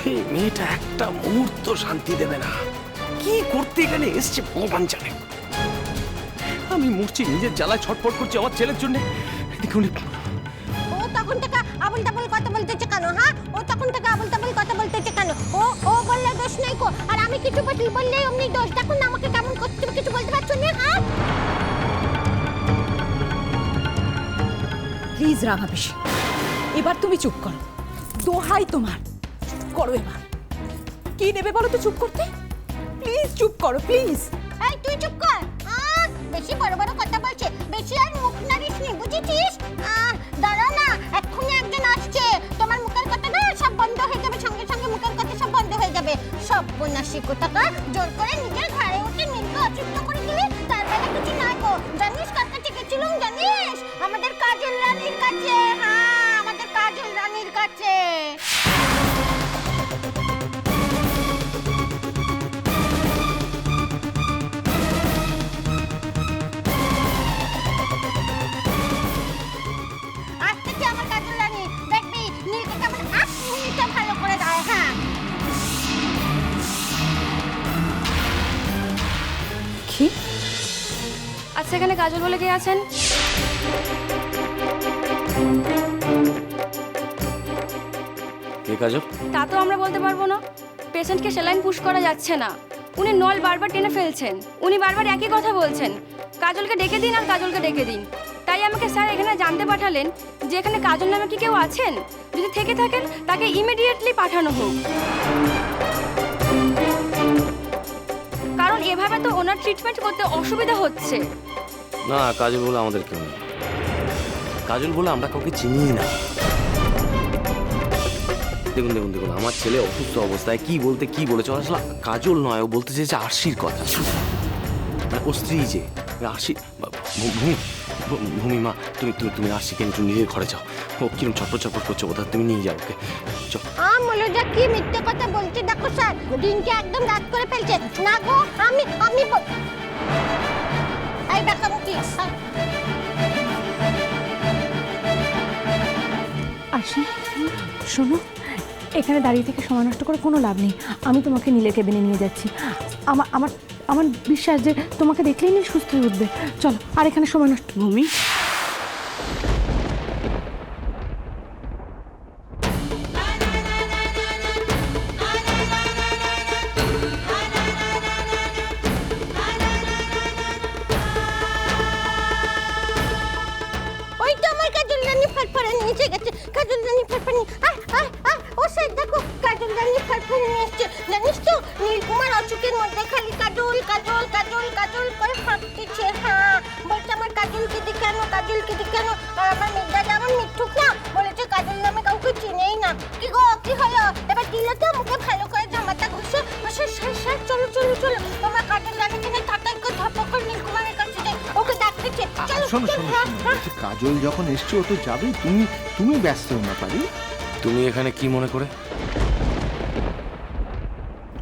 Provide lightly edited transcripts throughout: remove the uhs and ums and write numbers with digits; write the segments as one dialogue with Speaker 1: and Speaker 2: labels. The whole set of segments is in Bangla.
Speaker 1: এই মেয়েটা একটা মুহূর্ত শান্তি দেবে না। কি করতে এখানে এসছে ভগবান জানে। আমি মরছি, নিজের জ্বালায় ছটফট করছি আমার ছেলের জন্য। দেখুন
Speaker 2: ও তখন থেকে আবল তাবল কথা বলতেছে কেন? হ্যাঁ, ও তখন থেকে আবল তাবল কথা বলতেছে কেন? ও বললে দোষ নাই কো, আর আমি কিছু বললেই অমনি দোষ। দেখুন আমাকে কেমন করতে, তুমি কিছু বলতে পারছো না? হ্যাঁ,
Speaker 3: প্লিজ রাঙা পিসি, এবার তুমি চুপ করো, দোহাই তোমার, চুপ করো এবার। কি নেবে বলো তো চুপ করতে? প্লিজ চুপ করো প্লিজ।
Speaker 2: এই তুই চুপ কর। বেশি বড় বড় কথা বলছে, বেশি আর মুখ নাড়িস নি, বুঝেছিস? দাঁড়াও না, এক্ষুনি একজন আসছে। তোমার মুখের কথা না সব বন্ধ হয়ে যাবে, সঙ্গে সঙ্গে মুখের কথা সব বন্ধ হয়ে যাবে। সব বন্যাসী কোথাকা, জোর করে নিজের ঘরে উঠে নিজকে অচুষ্ট করে দিলে তার বেলা কিছু না গো। জানিস কার কাছে গেছিলাম জানিস? আমাদের কাজল রানীর কাছে। হ্যাঁ, আমাদের কাজল রানীর কাছে। আসতেছে আমার কাজল রানী, দেখবি নীলকে কেমন 8 মিনিটে ভালো করে দেয়। হ্যাঁ,
Speaker 3: কি?
Speaker 4: আচ্ছা, এখানে কাজল বলে কে আছেন?
Speaker 1: কে কাজল?
Speaker 4: তা তো আমরা বলতে পারবো না। পেশেন্টকে স্যালাইন পুশ করা যাচ্ছে না, উনি নল বারবার টেনে ফেলছেন। উনি বারবার একই কথা বলছেন, কাজলকে ডেকে দিন আর কাজলকে ডেকে দিন। তাই আমাকে স্যার এখানে জানতে পাঠালেন যে এখানে কাজল নামে কি কেউ আছেন, যদি থেকে থাকেন তাকে ইমিডিয়েটলি পাঠানো হোক। কারণ এভাবে তো ওনার ট্রিটমেন্ট করতে অসুবিধা হচ্ছে।
Speaker 1: না, কাজল বলে আমাদের কেউ নেই। কাজল বলে আমরা কাউকে চিনি না। দেখুন দেখুন দেখুন, আমার ছেলে অসুস্থ অবস্থায় কি বলতে কি বলেছে, আসলে কাজল নয়, ও বলতে চেয়েছে আরশির কথা। মানে ও স্ত্রী যে আরশি। ভূমি মা, তুমি তুমি তুমি আরশিকে একটু নিজের ঘরে যাও। ও কিরম ছটপট ছটপট করছে, ওটা তুমি নিয়ে যাও ওকে। চল।
Speaker 2: মনোজা কি মিথ্যে কথা বলছে দেখো স্যার, দিনকে একদম রাত করে ফেলছে। না গো, আমি এই দেখো কি
Speaker 5: আসি, শোনো, এখানে দাঁড়িয়ে থেকে সময় নষ্ট করে কোনো লাভ নেই। আমি তোমাকে নীলের কেবিনে নিয়ে যাচ্ছি। আমার আমার আমার বিশ্বাস যে তোমাকে দেখলেই নীল সুস্থ হয়ে উঠবে। চলো, আর এখানে সময় নষ্ট।
Speaker 3: ভূমি,
Speaker 2: ওই তো আমার কাজল রানী ফটফড়ে নিচে গেছে। কাজল রানী ফটফড়ে, ও স্যার দেখো কাজল রানী ফটফড়ে এসছে। জানিস তো নীলকুমার অচুকের মধ্যে খালি কাজল কাজল কাজল কাজল করে ফাঁকতেছে। হ্যাঁ, বলছে আমার কাজলকে দেখানো, কাজলকে দেখানো। আর আমার মেঘদাদা আমার মিঠুক না, বলেছে কাজল নামে কাউকে চিনেই না। কি গো, কি হলো? এবার দিলে তো মুখে ভালো করে জামাটা ঘুষে ঘুষে স্যার চলো চলো চলো, তোমরা কাজল রানীকে নিয়ে তাড়াতাড়ি করে ধপক করে নীলকুমারের কাছে যাই, ওকে ডাকতেছে। চলো
Speaker 6: শোনো
Speaker 2: চলো,
Speaker 6: শোনো
Speaker 2: হ্যাঁ
Speaker 6: শোনো,
Speaker 2: হ্যাঁ।
Speaker 6: বলছি, কাজল যখন এসছে ও তো যাবেই, তুমি ব্যস্ত হও না পারি।
Speaker 1: তুমি এখানে কি মনে করে?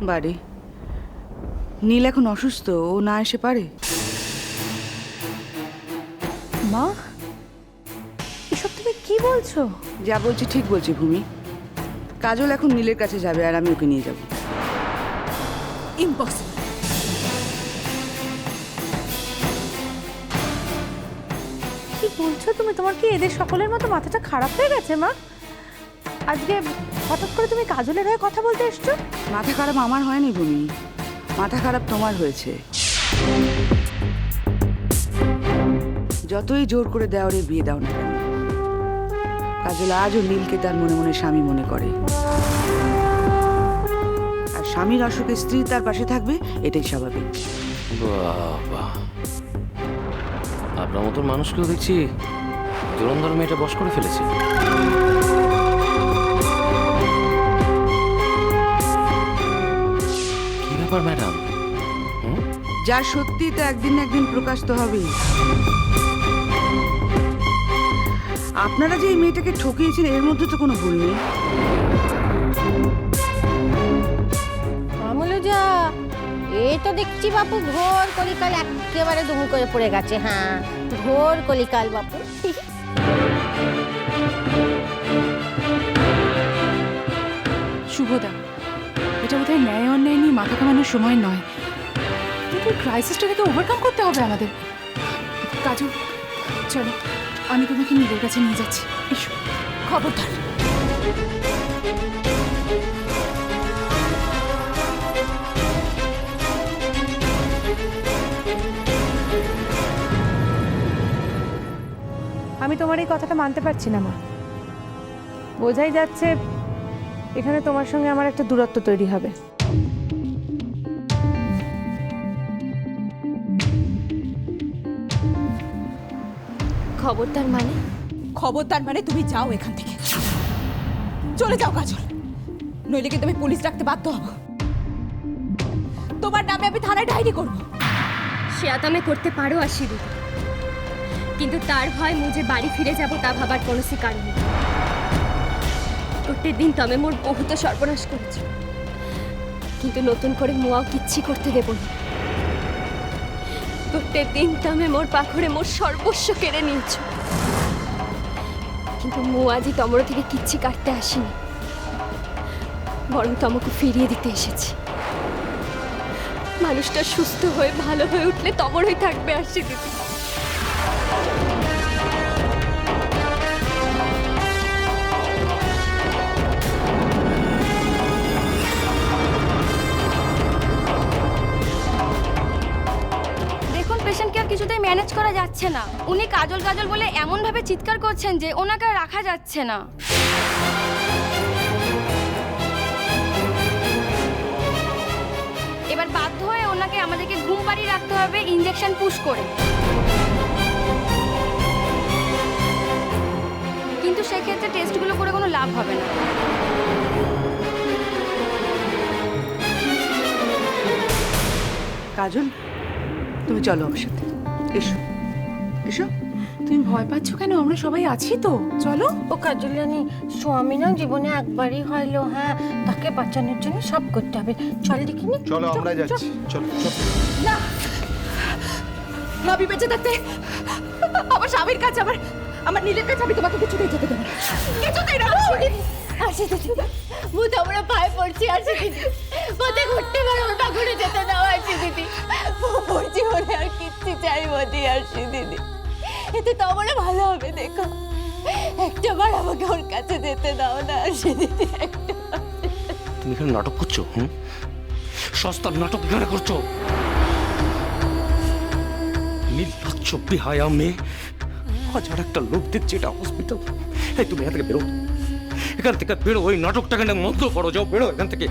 Speaker 3: বাড়ি নীল এখন অসুস্থ, ও না এসে পারে?
Speaker 5: মা, এসব তুমি কি বলছো?
Speaker 3: যা বলছি ঠিক বলছি ভূমি। কাজল এখন নীলের কাছে যাবে আর আমি ওকে নিয়ে যাব।
Speaker 5: ইম্পসিবল। কি বলছো তুমি? তোমার কি এদের সকলের মতো মাথাটা খারাপ হয়ে গেছে মা? আজকে হঠাৎ করে তুমি কাজলের হয়ে কথা বলতে এসছো?
Speaker 3: মাথা খারাপ আমার হয়নি ভূমি, মাথা খারাপ তোমার হয়েছে। যতই জোর করে দেওয়ারে বিয়ে দাও না কেন, কাজল আজও নীলকে তার মনে মনে স্বামী মনে করে। আর স্বামীর অসুখে স্ত্রী তার পাশে থাকবে, এটাই স্বাভাবিক।
Speaker 1: বাবা, আপনার মতন মানুষকেও দেখছি জোরন্দর মেয়েটা বশ করে ফেলেছে। কি ব্যাপার ম্যাডাম?
Speaker 3: যা সত্যি তা একদিন না একদিন প্রকাশ তো হবেই। আপনারা যে এই মেয়েটাকে ঠকিয়েছেন এর মধ্যে তো কোনো ভুল নেই।
Speaker 2: মনোজা, এই তো দেখছি বাপু ঘোর কলিকাল একেবারে দুমু করে পড়ে গেছে। হ্যাঁ, ঘোর কলিকাল বাপু।
Speaker 5: শুভদা,
Speaker 3: এটা বোধহয় ন্যায় অন্যায় নিয়ে মাথা কামানোর সময় নয়, কিন্তু ক্রাইসিসটা থেকে ওভারকাম করতে হবে আমাদের। কাজল চলো, আমি তোমাকে নীলের কাছে নিয়ে যাচ্ছি। এসো। খবরদার।
Speaker 5: আমি তোমার এই কথাটা মানতে পারছি না মা। বোঝাই যাচ্ছে এখানে তোমার সঙ্গে আমার একটা দূরত্ব তৈরি হবে।
Speaker 2: খবরদার মানে?
Speaker 3: খবরদার মানে তুমি যাও এখান থেকে, চলে যাও কাজল, নইলে কিন্তু আমি পুলিশ ডাকতে বাধ্য হব। তোমার নামে আমি থানায় ডায়েরি করবো।
Speaker 4: সে আমি করতে পারো আসি দিদি, কিন্তু তার ভয় মুঝে বাড়ি ফিরে যাব তা ভাবার কোনোসি কারণ নেই। গোটের দিন তমে মোর বহুত সর্বনাশ করেছ, কিন্তু নতুন করে মুয়াও কিচ্ছি করতে দেব না। গোটের দিন তমে মোর পাখরে মোর সর্বস্ব কেড়ে নিয়েছ, কিন্তু মু আজি তমর থেকে কিচ্ছি কাটতে আসিনি, বরং তমকে ফিরিয়ে দিতে এসেছি। মানুষটা সুস্থ হয়ে ভালো হয়ে উঠলে তমরই থাকবে আসি দিদি। দেখুন পেশেন্টকে আর কিছুতেই ম্যানেজ করা যাচ্ছে না। উনি কাজল কাজল বলে এমনভাবে চিৎকার করছেন যে ওনাকে আর রাখা যাচ্ছে না। এবার বাধ্য হয়ে ওনাকে আমাদেরকে ঘুম পাড়িয়ে রাখতে হবে ইনজেকশন পুশ করে। কিন্তু সেক্ষেত্রে টেস্টগুলো করে কোনো লাভ হবে না।
Speaker 7: কাজল, তুমি চলো আমার সাথে, এসো এসো।
Speaker 3: তুমি ভয় পাচ্ছ কেন? আমরা সবাই আছি তো, চলো।
Speaker 2: ও কাজল রানী, স্বামী না জীবনে একবারই হইলো, হ্যাঁ তাকে বাঁচানোর জন্য সব করতে হবে। চল দেখিনি।
Speaker 6: চলো আমরা যাচ্ছি, চলো চলো।
Speaker 3: না, আমি বেঁচে থাকতে আমার স্বামীর কাছে, আমার নীলের কাছে আমি তোমাকে কিছুতেই যেতে দেবো না, কিছুতেই না।
Speaker 2: আসি দিদি, মু তোমরা পায়ে পড়ছি। আসি দিদি, পথে ঘুরতে পারো, ওটা ঘুরে যেতে দাও। আসি দিদি, পড়ছি বলে আর কিচ্ছু চাই মতি। আসি দিদি, এতে তোমরা ভালো হবে। দেখো একটা বার আমাকে ওর কাছে যেতে দাও না। আসি দিদি, একটা।
Speaker 1: তুমি এখানে নাটক করছো? সস্তার নাটক এখানে করছো? নির্লজ্জ বেহায়া মেয়ে, হাজার একটা লোক দেখছে এটা হসপিটাল। এই তুমি এখান থেকে বেরো, এখান থেকে বেরো, ওই নাটকটাকে বন্ধ করো, যাও বেরো এখান থেকে।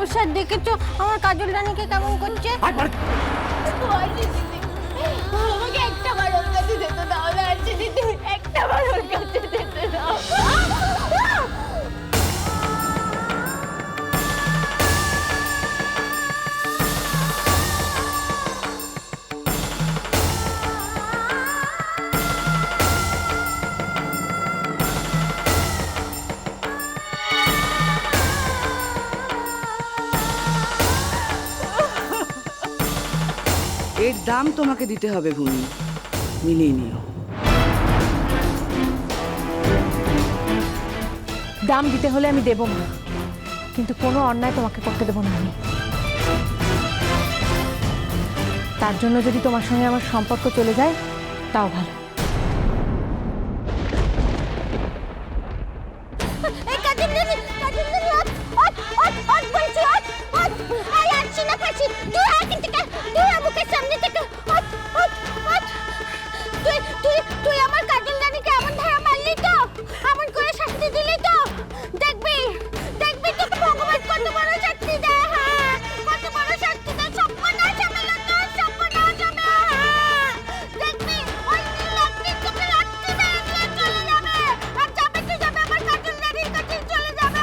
Speaker 2: ও স্যার দেখেছো আমার কাজল রানীকে কেমন করছে? আসি দিদি, আমাকে একটা বার ওর কাছে যেতে দাও না। আসি দিদি, একটা বার ওর কাছে যেতে দাও।
Speaker 7: এর দাম তোমাকে দিতে হবে ভূমি, মিলিয়ে নিও।
Speaker 5: দাম দিতে হলে আমি দেবো মা, কিন্তু কোনো অন্যায় তোমাকে করতে দেবো না আমি। তার জন্য যদি তোমার সঙ্গে আমার সম্পর্ক চলে যায় তাও ভালো।
Speaker 2: এই কাজল রানী, কাজল রানী, বলছি, আই আসছি না পাচ্ছি। তুই এখান থেকে, তুই আমাকে সামনে থেকে, তুই আমার কাজল রানীকে এমন ধারা মারলি তো, এমন করে শাস্তি দিলি তো, দেখবি দেখবি তোকে ভগবান কত বড় শাস্তি দেয়। হ্যাঁ, কত বড় শাস্তি দেয়। সর্বনাশ হবে না তো, সর্বনাশ হবে। হ্যাঁ, দেখবি ওই নীলাদ্রি তোকে লাঠি মেরে দিয়ে চলে যাবে, আর যাবে তো যাবে, আমার কাজল রানীর কাছে চলে যাবে।